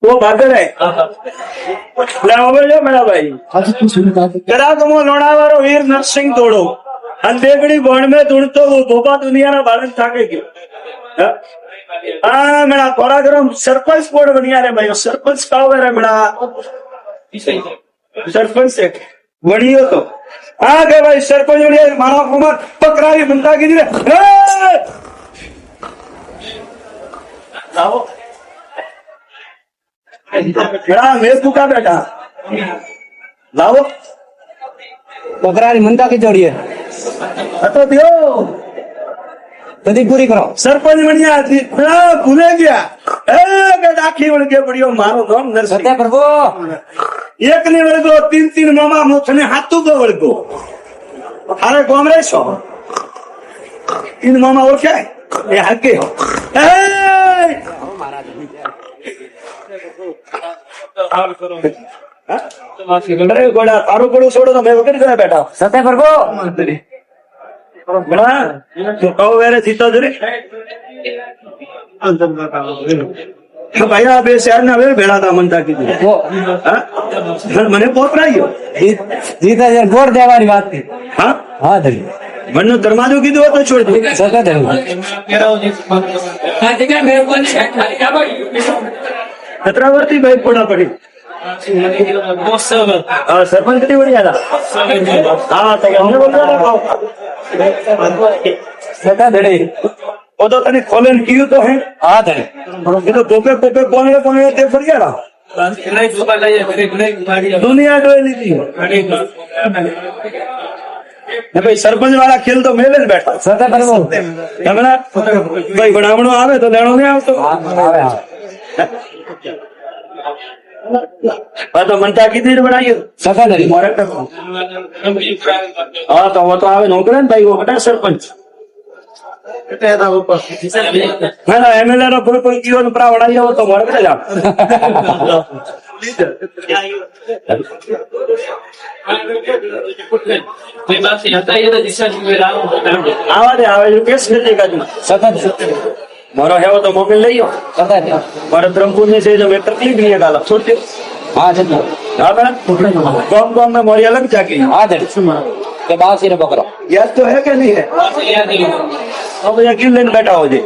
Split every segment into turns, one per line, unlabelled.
वो भागर है मेरा भाई जरा तुम लोणावारो वीर नरसिंह तोड़ो अंधेगड़ी बण में तुड़तो वो धोबा दुनिया ना बालन थाके गयो हाँ मेरा थोड़ा गरम सरपंच कोड बनिया रे भाई सरपंच का रे मेरा सरपंच से बनियो तो हाँ के भाई सरपंच बनिया मारा कुमार पकड़ाई बनता की रे लाओ बेटा मेज का बेटा लाओ
पकड़ानी मनता की जोड़िए
तो दियो
कदी पूरी करो
सरपंच बनिया थी भूले गया डाखी बन के बढ़ियो मारो नाम नरसिंह
सत्य प्रभु
एक ने वळगो तीन तीन मामा मोथने हाथू को वळगो अरे कांग्रेस हो तीन मामा और क्या ये हके हो अरे गोड़ा तारो पड़ो छोड़ो तो मैं वगैरह गया बैठा
सत्य प्रभु
बड़ा तो कहो वेरे थी तो जरे भैया बे शहर ना वे भेड़ा था मनता की
वो
मने पोत रही हो
जीता यार गोड़ देवारी बात थी
हाँ
हाँ धरी
मन दरवाजो की दो तो छोड़ दो
सत्य धरी
खतरावर्ती भाई पोड़ा पड़ी सरपंच कितनी बढ़िया था हाँ तो हमने बोल रहा
सत्य धरी
वो तो तनी खोलन कियो तो है
हाँ धरी
ये तो टोपे टोपे कोने ते फर गया ना दुनिया डोली थी भाई सरपंच वाला खेल तो मेले बैठा
सत्य प्रभु
हमें भाई बनावणो आवे तो लेणो नहीं आवतो तो मनता की देर बनाई
सत्य धरी
हाँ तो वो तो आवे नौकर भाई वो बटा सरपंच ना एमएलए नो कोई कियो नो प्रा बनाई हो तो मोर के जा आवा दे आवे जो केस नहीं देगा तू
सत्य
मारो है वो तो मोबाइल ले लो
सत्य
मारो धर्मपुर में से जो मैं तकलीफ नहीं है गाला छोड़ दे
हाँ सत्य
हाँ मैडम गाँव गाँव में मोरिया लग जाके
हाँ धरी के बाद सिरे पकड़ो
याद तो है कि नहीं है अब यकीन लेने बैठा हो जी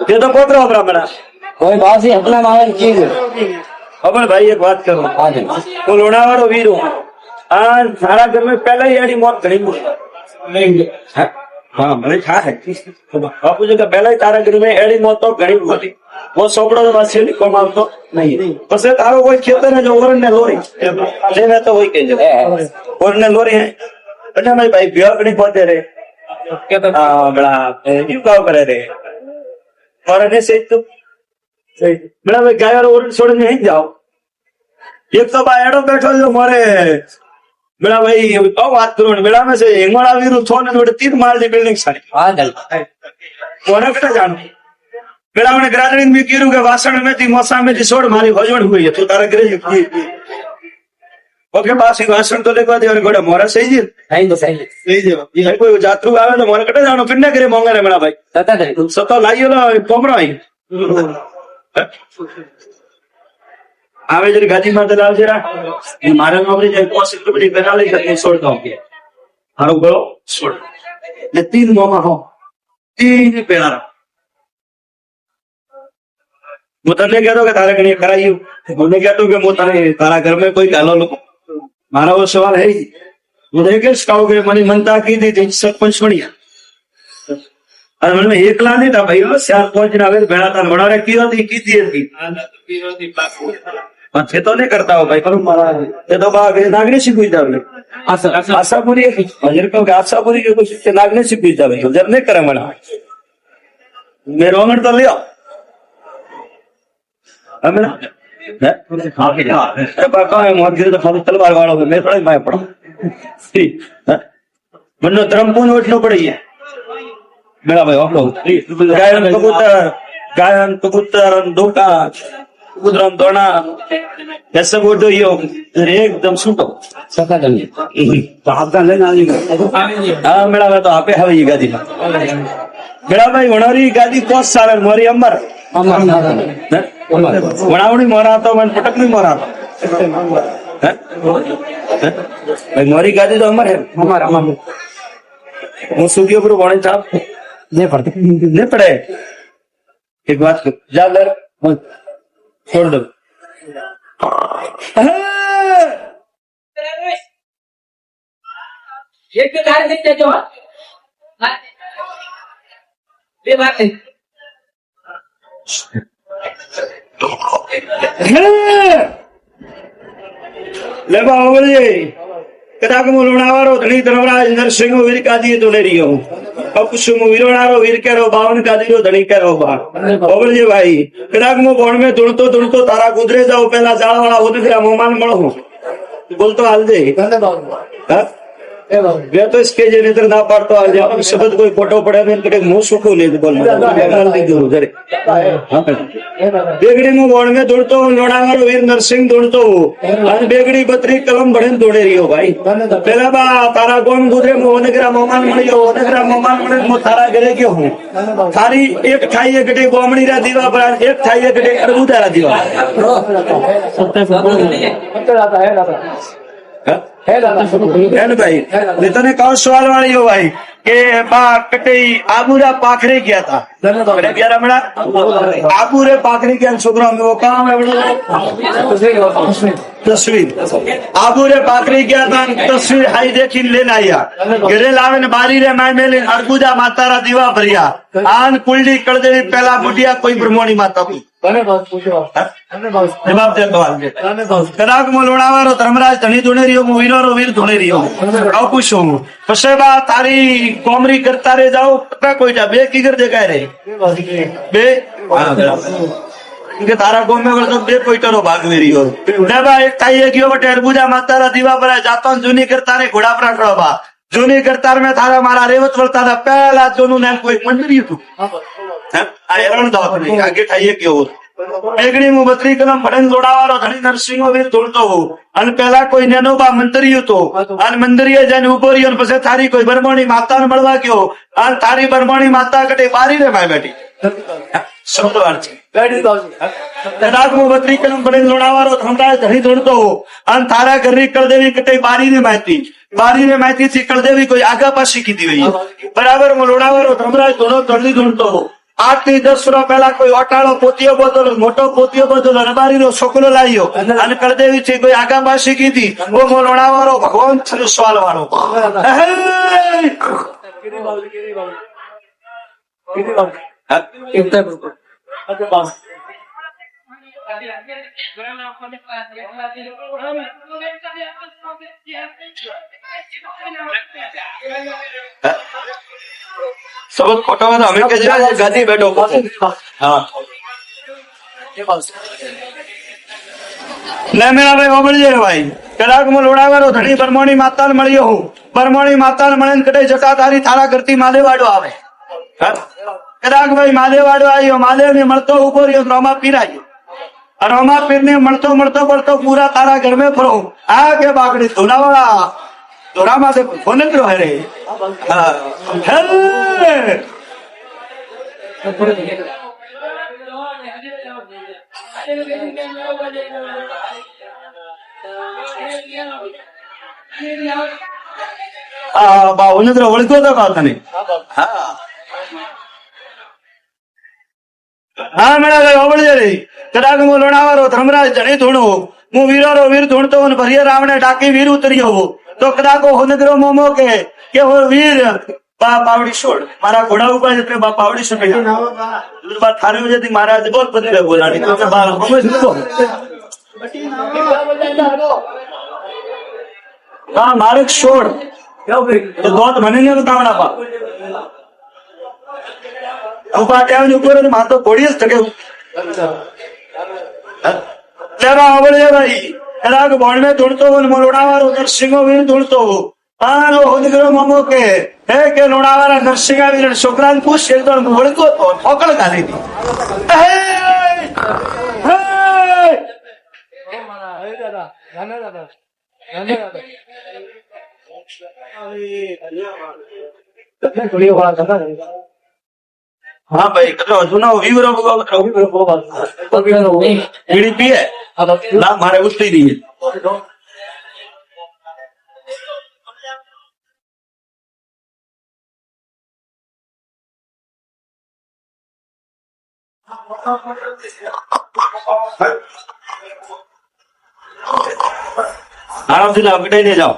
ये तो पोत रहा ब्राह्मणा
कोई बात ही अपना मावन चीज
अब भाई एक बात करो
हाँ धरी
वो लोणावारो वीर हूँ आज सारा घर में पहले ही आड़ी मौत घड़ी हाँ मैंने कहा है बापू जी का पहले ही तारा घर में एड़ी मौत तो घड़ी होती वो सोपड़ो तो बात से कमाल तो नहीं बस तारो कोई खेतर है जो ओरन ने लोरी मैं तो वही कह ओरन ने लोरी है अच्छा भाई भाई बिहार नहीं पहुंचे रे हाँ बड़ा क्यों गाँव करे रे और सही तो बड़ा भाई गाय और ओरन छोड़ नहीं जाओ एक तो भाई एडो बैठो जो मारे बेड़ा भाई तो बात करो बेड़ा में से हिंगोड़ा वीरू थोने थोड़े 3 माल की बिल्डिंग सारी
हाँ धरी
कोने कटा जानो बेड़ा ने ग्राजरिंग भी कीरू के वासण में थी मोसा में थी सोड़ मारी भजवण हुई है तो तारे करे ओके पास ही वासण तो लेको दे और घोड़ा मोरा सही जी
सही
ये कोई जातरू आवे तो मोरा कटा जानो पिन्ने करे मोंगे रे बेड़ा भाई
सत्य धरी
सतो लाइयो लो पोमरो आई आवे जरी गाजी मारते लाल जरा मारे नौकरी जाए कोशिश तो बड़ी बना ले सकते छोड़ दो के हारो गयो छोड़ ये 3 मामा हो 3 पेड़ा मुतले कह दो कि तारे कने कराइयो मुने कह दो कि मो तारा घर में कोई गालो लो मारा वो सवाल है ही मुझे के स्काउ के मनी मनता की थी सरपंच बढ़िया अरे मन में एकला नहीं था भाई 4-5 दिन आवे भेड़ा था बड़ा रे की थी थे तो नहीं करता हो भाई पर मारा ये तो बाग नागने से पूछता है आशा पूरी हजर को आशा पूरी के कुछ नागने से पूछता भाई हजर नहीं करे मना मैं रोमन तो लिया हमें ना बाका है मोहर गिर तो फालतू तलवार वालों में मैं थोड़ा मैं पड़ा मन्नो धर्मपुर उठना पड़ी है मेरा भाई गायन कबूतर धोखा કુદરમ દોણા ऐसा बोलो यो एकदम सुटो
સખત અમે.
તો આપતા લઈને આવી ગયા.
हाँ मेरा मैं तो आपे हवे ये गादी मेरा भाई वनोरी गादी कोस साल मोरी अमर
અમાર નારા. અમાર.
वनावणी मोरा तो मन पटक नहीं मोरा भाई मोरी गादी तो अमर है
અમાર અમાર.
હું સુગ્યો પર વણે ચાપ
ને પડતી.
नहीं पड़े एक बात कर जा दर छोड़ दो
એક તો તારે થઈ જજો હો. હા. બે વાત થઈ.
ले बावली कदाक मु लोणावारो धनी धर्मराज नरसिंह वीर कादी तो ले रियो अब कुसुम वीरोणारो वीर केरो बावन कादी रो धनी केरो बा बावली भाई कदाक मु बोण में दुणतो तारा गुजरे जाओ पहला जाळ वाला होत फिर मोमान मळो बोल तो हाल दे हां वे तो इसके जे नेत्र ना पाड़तो आ जा शब्द कोई फोटो पड़े ने कटे मुंह सुखो ले बोल गाल दी दो जरे हां बेगड़ी मु बोण में दुणतो लोणावारो वीर नरसिंह दुणतो अन बेगड़ी बत्री कलम बड़न दौड़े रियो भाई पहला बा तारा गोम गुजरे मु ओनगरा मोमान मळियो ओनगरा मोमान मळे मु तारा घरे गयो हूं थारी एक थाई एकटे गोमणी रा दीवा पर एक थाई एकटे अरबुदा रा दीवा है भाई मैं तने कहो सवाल वाली हो भाई के बा कटई आबूरा पाखरे गया था बड़े प्यारा बड़ा आबूरे पाखरे गया छोकरा में वो काम है बड़ा तस्वीर आबूरे पाखरे गया था तस्वीर हाई देखी लेना आया गिरे लावे ने बारी रे माय मेले अरबुजा माता रा दीवा भरिया आन कुलडी कळदेवी पहला बुढ़िया कोई ब्रह्मणी माता भी जवाब दे तो आगे कदाक मो लोणावारो धर्मराज धनी धुणेरियो मु वीरोरो वीर धुणेरियो आव पूछो पछे बा तारी कोमरी करता रे जाओ पक्का कोई जा बे की कर देखाय रे बे के तारा गोम में तो बे कोई टरो भाग वेरियो ने बा एक ताई गयो बटे अरबुजा माता रा दीवा पर जातो जूनी करता रे घोड़ा पर खड़ो बा जूनी करतार में थारा मारा रेवत वरता था पहला जोनु ने कोई मंडरी तू आ एरण दाव नहीं आगे ठाइए क्यों बेगड़ी मु बत्री कलम भड़न लोडावारो धनी नरसिंह वीर धुणतो अन पहला कोई नेनोबा मंत्री तो अन मंदिरिये जन उभो रहियो पछे थारी कोई बरमणी माता ने મળવા ગયો अन थारी बरमणी माता कटे बारी रे माय बेटी शब्द अर्थ कदाक मु बत्री कलम भड़न लोडावारो धमराज धनी धुणतो अन थारा घरनी कलदेवी कटे बारी रे मायती थी कलदेवी कोई आगा पासी कीधी हुई बराबर मु लोडावारो धमराज धुणो धनी धुणतो 8 થી 10 વર્ષ પહેલા કોઈ ઓટાળો પોતિયો બદલો મોટો પોતિયો બદલો રબારીનો છોકરો લાવ્યો અને કળદેવી થી કોઈ આગામાસી કીધી ઓ મોલોણાવાળો ભગવાન છે સવાલ વાળો सबक फोटो में तो हमें के गादी बैठो हाँ ले मेरा भाई वो बढ़िया भाई कदाक मु लोडावारो धनी बरमोणी माता ने मळियो हूं बरमोणी माता ने मळीने कटे जटाधारी थारा करती महादेवाडो आवे कदाक भाई महादेवाडो आयो महादेव ने मळतो उभो रह्यो रोमा पीर आयो और रोमा पीर ने मळतो मळतो पूरा तारा घर में फरो आ के बागड़ी धुनावाड़ा धुनामा से फोन करो है रे उन्हें ओळखो तो का तने हाँ मेरा भाई ओवळ रे कदाक मु लोणावारो धर्मराज धणी धुणो मु वीरारो वीर धुणतो ने भरिया रावणे डाकी वीर उतरियो तो कदाको होनगरो मोमो के वो वीर बा पावड़ी छोड़ मारा घोड़ा ऊपर जते बा पावड़ी छोड़ दूर बात थारे वजह थी महाराज बहुत बदले बोलानी तो बाल समझ लो हां मारे छोड़ तो बहुत मने ने बतावना पा ऊपर टाइम ऊपर ने मातो घोड़ीस ठके लेवा आवले भाई कदाक बोण में धुणतो लोणावारो नरसिंह वीर धुणतो आनो होनगरो मोमो के हे के लोणावारा नरसिंह वीर छोकरान पूछ एकदम ओळखो तो ठोकळ घाली दी હા ભાઈ કેટલો જૂનો વિવરો બીડી પીએ ના મારે ઉઠી દઈએ આરામથી લાવ કટાઈને જાઓ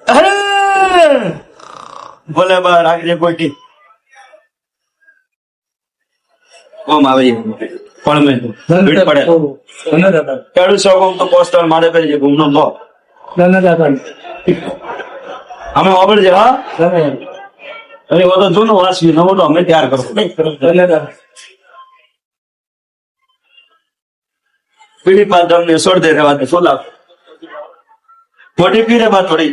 અરે બોલે બા રાખજે કોઈ કોમ આવે પણ મેં પડે કેળું શોખ તો પોસ્ટર મારે કરી છે ગુમનો લો અમે ઓગળ છે હા અરે वो तो जूनो वासी नवो तो हमें तैयार करो पीढ़ी पास हमने छोड़ दे रहे बात सोला थोड़ी पी रहे बात थोड़ी